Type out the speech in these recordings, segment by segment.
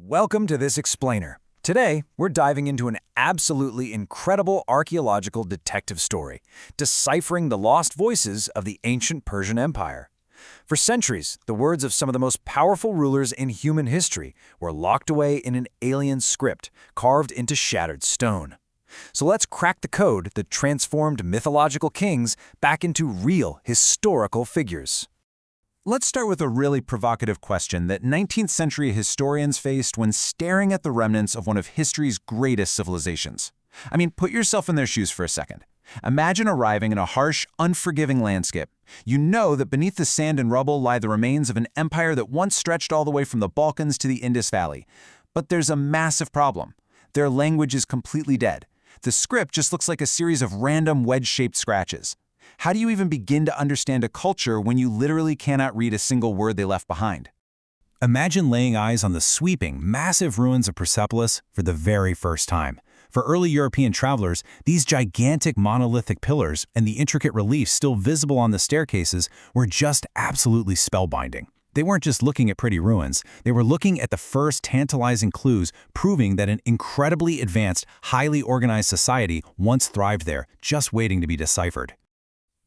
Welcome to this explainer. Today, we're diving into an absolutely incredible archaeological detective story, deciphering the lost voices of the ancient Persian Empire. For centuries, the words of some of the most powerful rulers in human history were locked away in an alien script carved into shattered stone. So let's crack the code that transformed mythological kings back into real historical figures. Let's start with a really provocative question that 19th century historians faced when staring at the remnants of one of history's greatest civilizations. I mean, put yourself in their shoes for a second. Imagine arriving in a harsh, unforgiving landscape. You know that beneath the sand and rubble lie the remains of an empire that once stretched all the way from the Balkans to the Indus Valley. But there's a massive problem. Their language is completely dead. The script just looks like a series of random wedge-shaped scratches. How do you even begin to understand a culture when you literally cannot read a single word they left behind? Imagine laying eyes on the sweeping, massive ruins of Persepolis for the very first time. For early European travelers, these gigantic monolithic pillars and the intricate reliefs still visible on the staircases were just absolutely spellbinding. They weren't just looking at pretty ruins, they were looking at the first tantalizing clues proving that an incredibly advanced, highly organized society once thrived there, just waiting to be deciphered.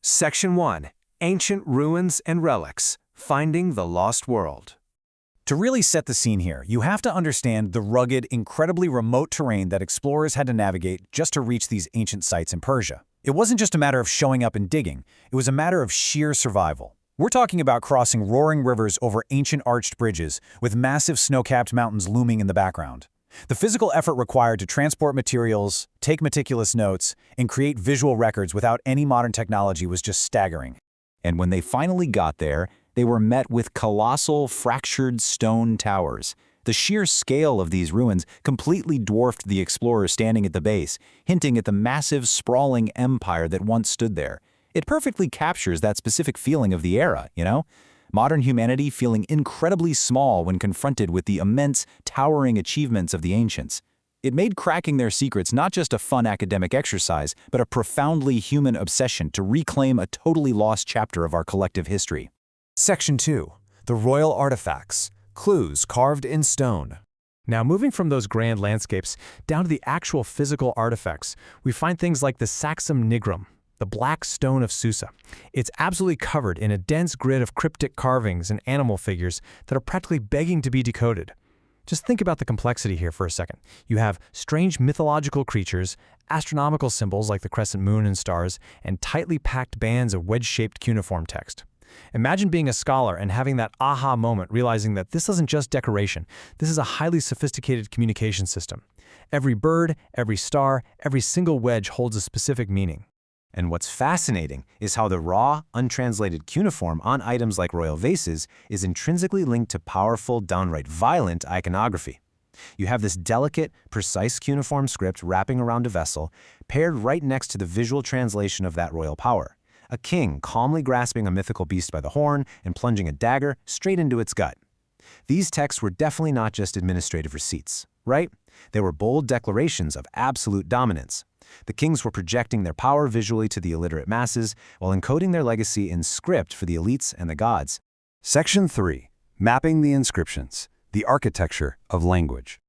Section 1. Ancient Ruins and Relics, Finding the Lost World. To really set the scene here, you have to understand the rugged, incredibly remote terrain that explorers had to navigate just to reach these ancient sites in Persia. It wasn't just a matter of showing up and digging, it was a matter of sheer survival. We're talking about crossing roaring rivers over ancient arched bridges, with massive snow-capped mountains looming in the background. The physical effort required to transport materials, take meticulous notes, and create visual records without any modern technology was just staggering. And when they finally got there, they were met with colossal, fractured stone towers. The sheer scale of these ruins completely dwarfed the explorers standing at the base, hinting at the massive, sprawling empire that once stood there. It perfectly captures that specific feeling of the era, you know? Modern humanity feeling incredibly small when confronted with the immense, towering achievements of the ancients. It made cracking their secrets not just a fun academic exercise, but a profoundly human obsession to reclaim a totally lost chapter of our collective history. Section 2. The Royal Artifacts, Clues Carved in Stone. Now, moving from those grand landscapes down to the actual physical artifacts, we find things like the Saxum Nigrum, the black stone of Suse. It's absolutely covered in a dense grid of cryptic carvings and animal figures that are practically begging to be decoded. Just think about the complexity here for a second. You have strange mythological creatures, astronomical symbols like the crescent moon and stars, and tightly packed bands of wedge-shaped cuneiform text. Imagine being a scholar and having that aha moment, realizing that this isn't just decoration. This is a highly sophisticated communication system. Every bird, every star, every single wedge holds a specific meaning. And what's fascinating is how the raw, untranslated cuneiform on items like royal vases is intrinsically linked to powerful, downright violent iconography. You have this delicate, precise cuneiform script wrapping around a vessel, paired right next to the visual translation of that royal power. A king calmly grasping a mythical beast by the horn and plunging a dagger straight into its gut. These texts were definitely not just administrative receipts, right? They were bold declarations of absolute dominance. The kings were projecting their power visually to the illiterate masses while encoding their legacy in script for the elites and the gods. Section 3. Mapping the inscriptions, the architecture of language.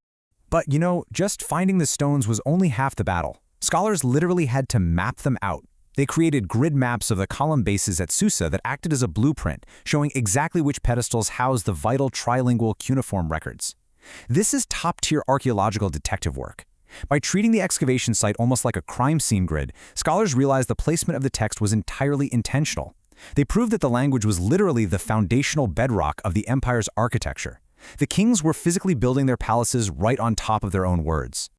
But you know, just finding the stones was only half the battle. Scholars literally had to map them out. They created grid maps of the column bases at Suse that acted as a blueprint, showing exactly which pedestals housed the vital trilingual cuneiform records. This is top-tier archaeological detective work. By treating the excavation site almost like a crime scene grid, scholars realized the placement of the text was entirely intentional. They proved that the language was literally the foundational bedrock of the empire's architecture. The kings were physically building their palaces right on top of their own words.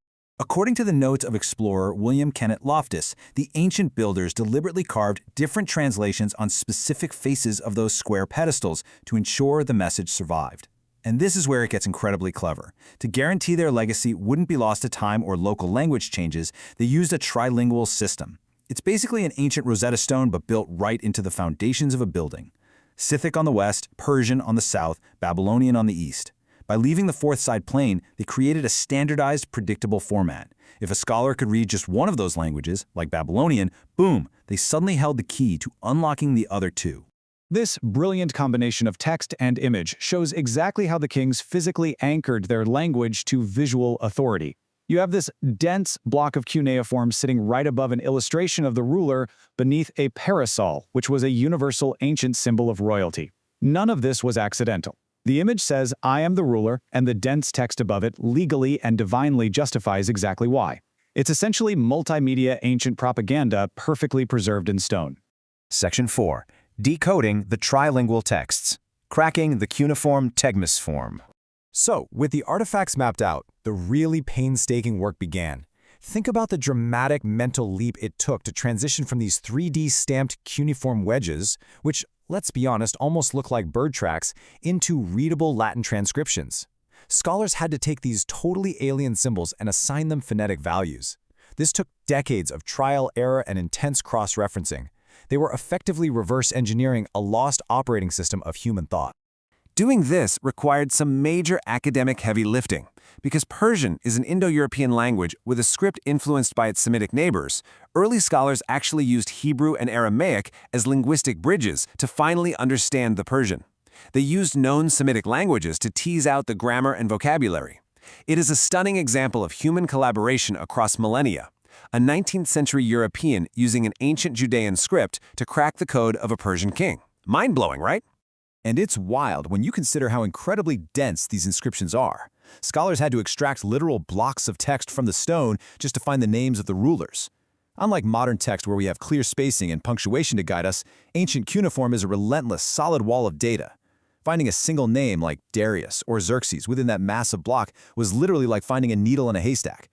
According to the notes of explorer William Kenneth Loftus, the ancient builders deliberately carved different translations on specific faces of those square pedestals to ensure the message survived. And this is where it gets incredibly clever. To guarantee their legacy wouldn't be lost to time or local language changes, they used a trilingual system. It's basically an ancient Rosetta Stone but built right into the foundations of a building. Scythic on the west, Persian on the south, Babylonian on the east. By leaving the fourth side plain, they created a standardized, predictable format. If a scholar could read just one of those languages, like Babylonian, boom, they suddenly held the key to unlocking the other two. This brilliant combination of text and image shows exactly how the kings physically anchored their language to visual authority. You have this dense block of cunéiformes sitting right above an illustration of the ruler beneath a parasol, which was a universal ancient symbol of royalty. None of this was accidental. The image says, "I am the ruler," and the dense text above it legally and divinely justifies exactly why. It's essentially multimedia ancient propaganda perfectly preserved in stone. Section 4. Decoding the trilingual texts. Cracking the cuneiform tegmus form. So, with the artifacts mapped out, the really painstaking work began. Think about the dramatic mental leap it took to transition from these 3D stamped cuneiform wedges, which, let's be honest, almost look like bird tracks, into readable Latin transcriptions. Scholars had to take these totally alien symbols and assign them phonetic values. This took decades of trial, error, and intense cross-referencing. They were effectively reverse engineering a lost operating system of human thought. Doing this required some major academic heavy lifting. Because Persian is an Indo-European language with a script influenced by its Semitic neighbors, early scholars actually used Hebrew and Aramaic as linguistic bridges to finally understand the Persian. They used known Semitic languages to tease out the grammar and vocabulary. It is a stunning example of human collaboration across millennia. A 19th century European using an ancient Judean script to crack the code of a Persian king. Mind-blowing, right? And it's wild when you consider how incredibly dense these inscriptions are. Scholars had to extract literal blocks of text from the stone just to find the names of the rulers. Unlike modern text where we have clear spacing and punctuation to guide us, ancient cuneiform is a relentless, solid wall of data. Finding a single name like Darius or Xerxes within that massive block was literally like finding a needle in a haystack.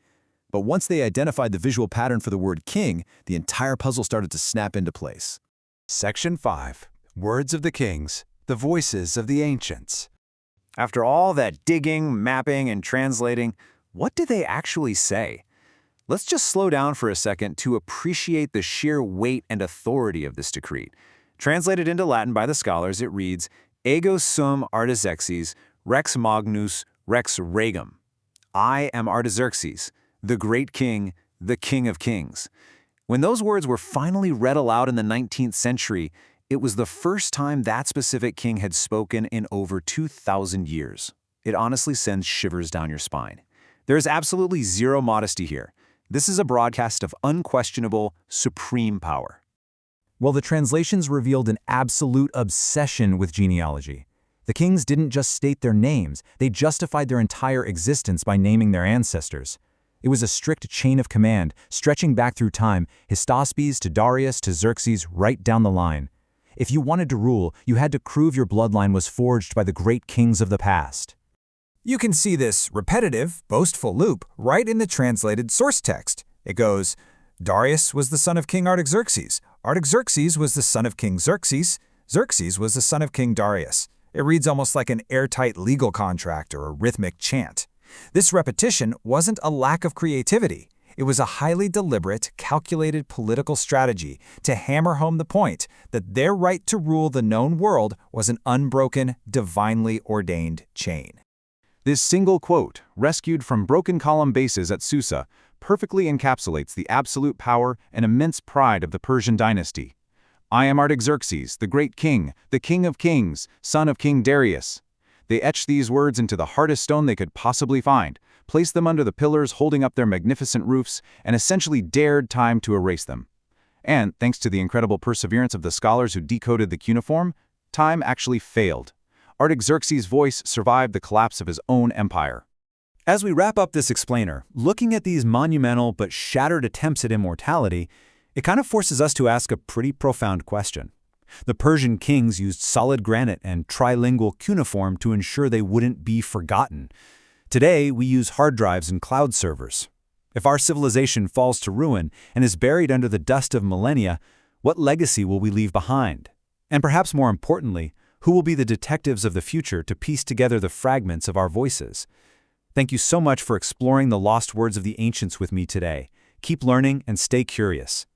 But once they identified the visual pattern for the word king, the entire puzzle started to snap into place. Section 5. Words of the Kings, the Voices of the Ancients. After all that digging, mapping, and translating, what did they actually say? Let's just slow down for a second to appreciate the sheer weight and authority of this decree. Translated into Latin by the scholars, it reads, Ego sum Artaxerxès, rex magnus, rex regum. I am Artaxerxès, the great king, the king of kings. When those words were finally read aloud in the 19th century, it was the first time that specific king had spoken in over 2,000 years. It honestly sends shivers down your spine. There is absolutely zero modesty here. This is a broadcast of unquestionable, supreme power. Well, the translations revealed an absolute obsession with genealogy. The kings didn't just state their names, they justified their entire existence by naming their ancestors. It was a strict chain of command, stretching back through time, Hystaspes to Darius to Xerxes, right down the line. If you wanted to rule, you had to prove your bloodline was forged by the great kings of the past. You can see this repetitive, boastful loop right in the translated source text. It goes, Darius was the son of King Artaxerxès. Artaxerxès was the son of King Xerxes. Xerxes was the son of King Darius. It reads almost like an airtight legal contract or a rhythmic chant. This repetition wasn't a lack of creativity. It was a highly deliberate, calculated political strategy to hammer home the point that their right to rule the known world was an unbroken, divinely ordained chain. This single quote, rescued from broken column bases at Suse, perfectly encapsulates the absolute power and immense pride of the Persian dynasty. I am Artaxerxès, the great king, the king of kings, son of King Darius. They etched these words into the hardest stone they could possibly find, placed them under the pillars holding up their magnificent roofs, and essentially dared time to erase them. And, thanks to the incredible perseverance of the scholars who decoded the cuneiform, time actually failed. Artaxerxès' voice survived the collapse of his own empire. As we wrap up this explainer, looking at these monumental but shattered attempts at immortality, it kind of forces us to ask a pretty profound question. The Persian kings used solid granite and trilingual cuneiform to ensure they wouldn't be forgotten. Today, we use hard drives and cloud servers. If our civilization falls to ruin and is buried under the dust of millennia, what legacy will we leave behind? And perhaps more importantly, who will be the detectives of the future to piece together the fragments of our voices? Thank you so much for exploring the lost words of the ancients with me today. Keep learning and stay curious.